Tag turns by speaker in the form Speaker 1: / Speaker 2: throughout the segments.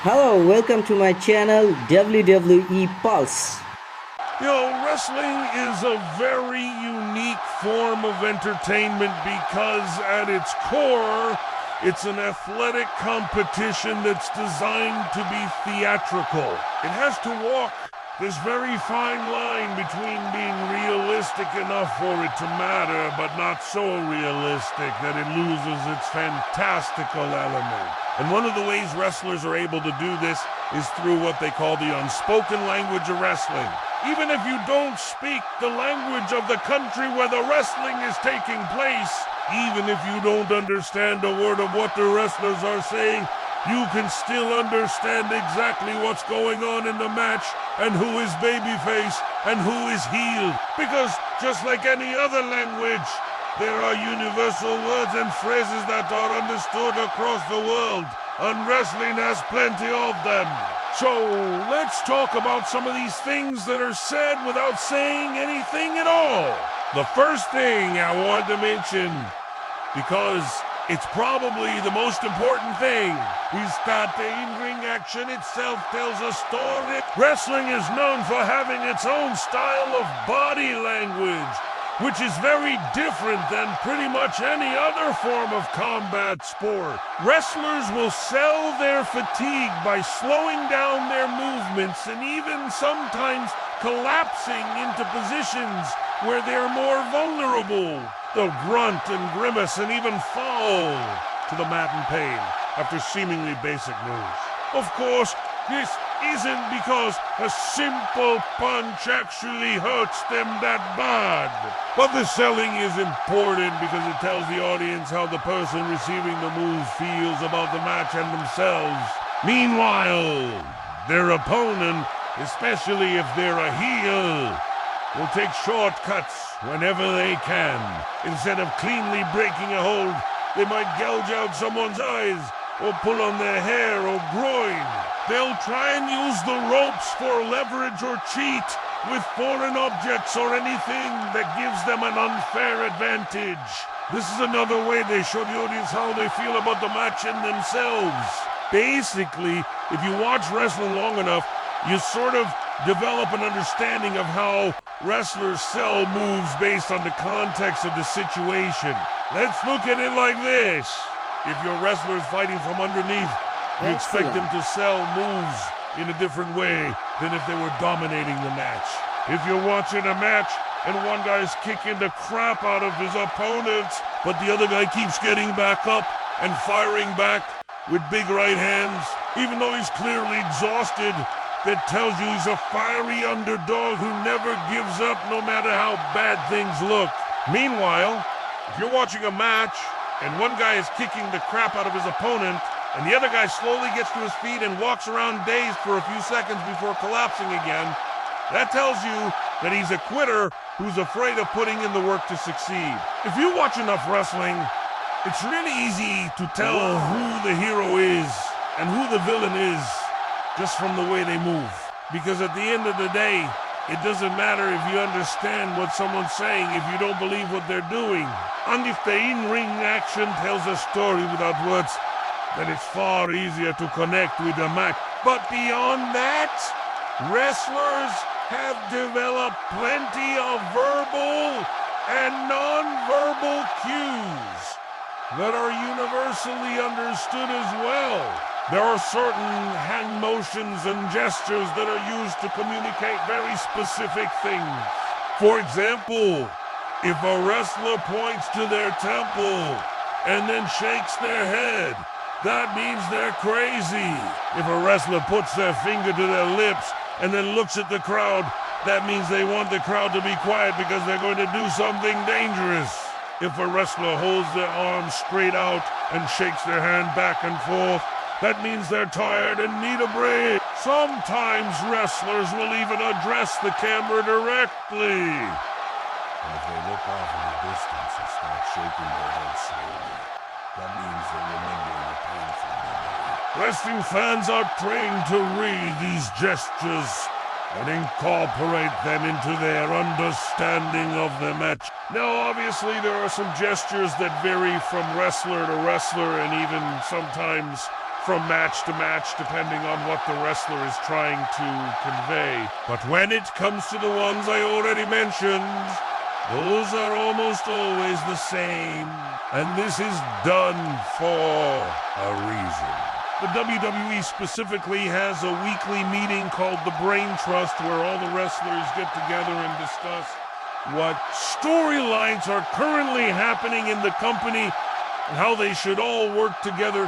Speaker 1: Hello, welcome to my channel WWE Pulse.
Speaker 2: Wrestling is a very unique form of entertainment because at its core, it's an athletic competition that's designed to be theatrical. It has to walk this very fine line between being realistic enough for it to matter, but not so realistic that it loses its fantastical element. And one of the ways wrestlers are able to do this is through what they call the unspoken language of wrestling. Even if you don't speak the language of the country where the wrestling is taking place, even if you don't understand a word of what the wrestlers are saying, you can still understand exactly what's going on in the match and who is babyface and who is heel. Because just like any other language, there are universal words and phrases that are understood across the world, and wrestling has plenty of them. So let's talk about some of these things that are said without saying anything at all. The first thing I want to mention, because it's probably the most important thing, is that the in-ring action itself tells a story. Wrestling is known for having its own style of body language, which is very different than pretty much any other form of combat sport. Wrestlers will sell their fatigue by slowing down their movements and even sometimes collapsing into positions where they're more vulnerable. They'll grunt and grimace and even fall to the mat in pain after seemingly basic moves. Of course, this isn't because a simple punch actually hurts them that bad. But the selling is important because it tells the audience how the person receiving the move feels about the match and themselves. Meanwhile, their opponent, especially if they're a heel, will take shortcuts whenever they can. Instead of cleanly breaking a hold, they might gouge out someone's eyes or pull on their hair or groin. They'll try and use the ropes for leverage or cheat with foreign objects or anything that gives them an unfair advantage. This is another way they show the audience how they feel about the match and themselves. Basically, if you watch wrestling long enough, you sort of develop an understanding of how wrestlers sell moves based on the context of the situation. Let's look at it like this. If your wrestler is fighting from underneath, you expect them to sell moves in a different way than if they were dominating the match. If you're watching a match and one guy's kicking the crap out of his opponent, but the other guy keeps getting back up and firing back with big right hands, even though he's clearly exhausted, that tells you he's a fiery underdog who never gives up no matter how bad things look. Meanwhile, if you're watching a match and one guy is kicking the crap out of his opponent, and the other guy slowly gets to his feet and walks around dazed for a few seconds before collapsing again, that tells you that he's a quitter who's afraid of putting in the work to succeed. If you watch enough wrestling, it's really easy to tell who the hero is and who the villain is just from the way they move. Because at the end of the day, it doesn't matter if you understand what someone's saying if you don't believe what they're doing. And if the in-ring action tells a story without words, then it's far easier to connect with the match. But beyond that, wrestlers have developed plenty of verbal and non-verbal cues that are universally understood as well. There are certain hand motions and gestures that are used to communicate very specific things. For example, if a wrestler points to their temple and then shakes their head, that means they're crazy. If a wrestler puts their finger to their lips and then looks at the crowd, that means they want the crowd to be quiet because they're going to do something dangerous. If a wrestler holds their arms straight out and shakes their hand back and forth, that means they're tired and need a break. Sometimes wrestlers will even address the camera directly. And if they look off in the distance and start shaking their head slowly, that means they're remembering a painful memory. Wrestling fans are trained to read these gestures and incorporate them into their understanding of the match. Now, obviously, there are some gestures that vary from wrestler to wrestler and even sometimes from match to match depending on what the wrestler is trying to convey. But when it comes to the ones I already mentioned, those are almost always the same. And this is done for a reason. The WWE specifically has a weekly meeting called the Brain Trust where all the wrestlers get together and discuss what storylines are currently happening in the company and how they should all work together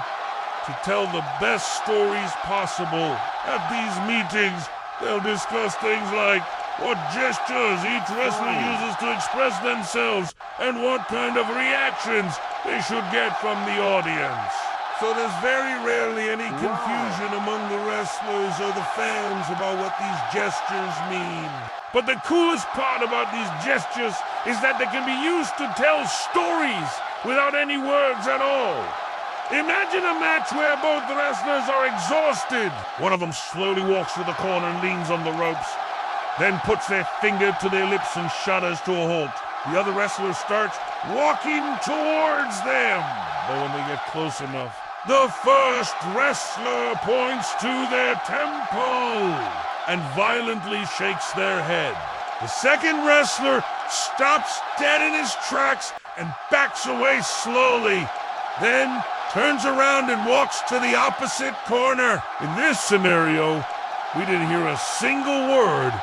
Speaker 2: to tell the best stories possible. At these meetings, they'll discuss things like what gestures each wrestler uses to express themselves and what kind of reactions they should get from the audience. So there's very rarely any confusion among the wrestlers or the fans about what these gestures mean. But the coolest part about these gestures is that they can be used to tell stories without any words at all. Imagine a match where both wrestlers are exhausted. One of them slowly walks to the corner and leans on the ropes, then puts their finger to their lips and shudders to a halt. The other wrestler starts walking towards them. But when they get close enough, the first wrestler points to their temple and violently shakes their head. The second wrestler stops dead in his tracks and backs away slowly, then turns around and walks to the opposite corner. In this scenario, we didn't hear a single word,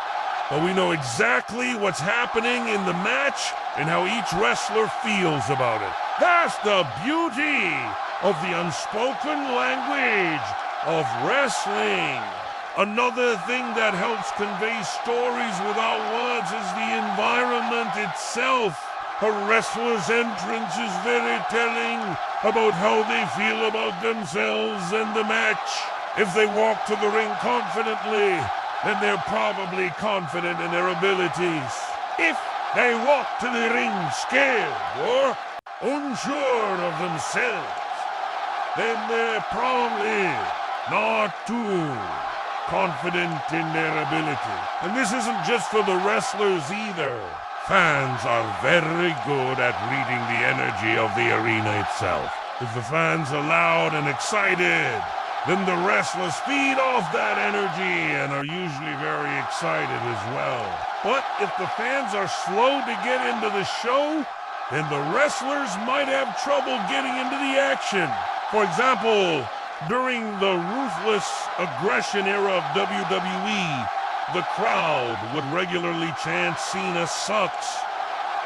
Speaker 2: but we know exactly what's happening in the match and how each wrestler feels about it. That's the beauty of the unspoken language of wrestling. Another thing that helps convey stories without words is the environment itself. A wrestler's entrance is very telling about how they feel about themselves and the match. If they walk to the ring confidently, then they're probably confident in their abilities. If they walk to the ring scared or unsure of themselves, then they're probably not too confident in their ability. And this isn't just for the wrestlers either. Fans are very good at reading the energy of the arena itself. If the fans are loud and excited, then the wrestlers feed off that energy and are usually very excited as well. But if the fans are slow to get into the show, then the wrestlers might have trouble getting into the action. For example, during the ruthless aggression era of WWE, the crowd would regularly chant "Cena sucks"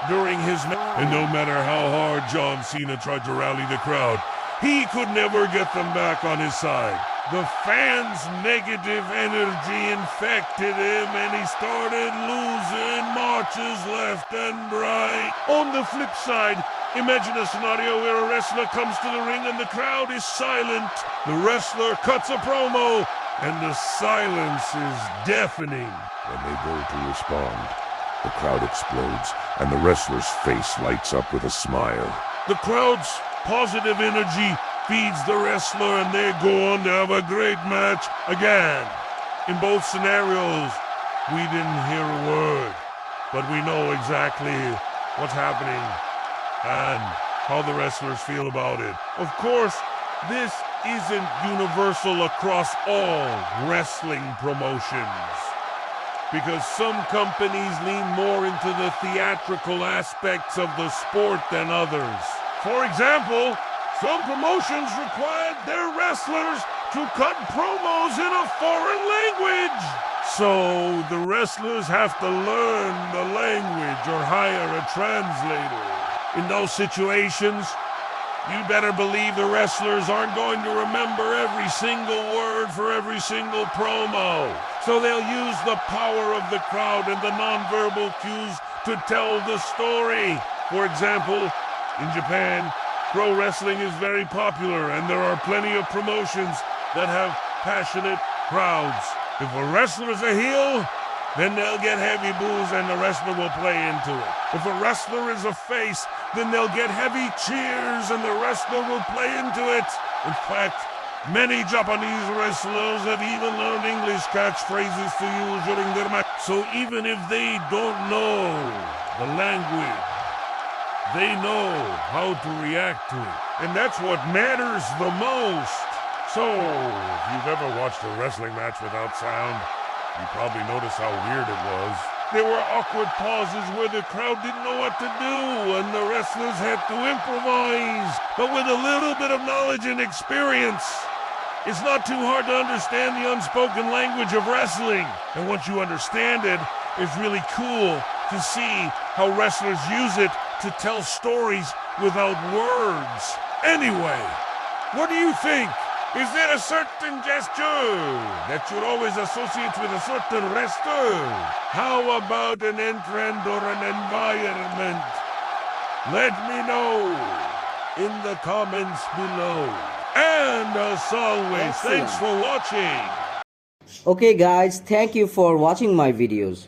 Speaker 2: during his match. And no matter how hard John Cena tried to rally the crowd, he could never get them back on his side. The fans' negative energy infected him and he started losing matches left and right. On the flip side, imagine a scenario where a wrestler comes to the ring and the crowd is silent. The wrestler cuts a promo and the silence is deafening.
Speaker 3: When they go to respond, the crowd explodes and the wrestler's face lights up with a smile.
Speaker 2: The crowd's positive energy feeds the wrestler and they go on to have a great match again. In both scenarios, we didn't hear a word, but we know exactly what's happening and how the wrestlers feel about it. Of course, this isn't universal across all wrestling promotions, because some companies lean more into the theatrical aspects of the sport than others. For example, some promotions required their wrestlers to cut promos in a foreign language. So the wrestlers have to learn the language or hire a translator. In those situations, you better believe the wrestlers aren't going to remember every single word for every single promo. So they'll use the power of the crowd and the nonverbal cues to tell the story. For example, in Japan, pro wrestling is very popular and there are plenty of promotions that have passionate crowds. If a wrestler is a heel, then they'll get heavy boos and the wrestler will play into it. If a wrestler is a face, then they'll get heavy cheers and the wrestler will play into it. In fact, many Japanese wrestlers have even learned English catchphrases to use during their match. So even if they don't know the language, they know how to react to it. And that's what matters the most. So, if you've ever watched a wrestling match without sound, you probably noticed how weird it was. There were awkward pauses where the crowd didn't know what to do, and the wrestlers had to improvise. But with a little bit of knowledge and experience, it's not too hard to understand the unspoken language of wrestling. And once you understand it, it's really cool to see how wrestlers use it to tell stories without words. Anyway, what do you think? Is there a certain gesture that you'd always associate with a certain wrestler? How about an entrant or an environment? Let me know in the comments below. And as always, thanks for watching.
Speaker 1: Okay guys, thank you for watching my videos.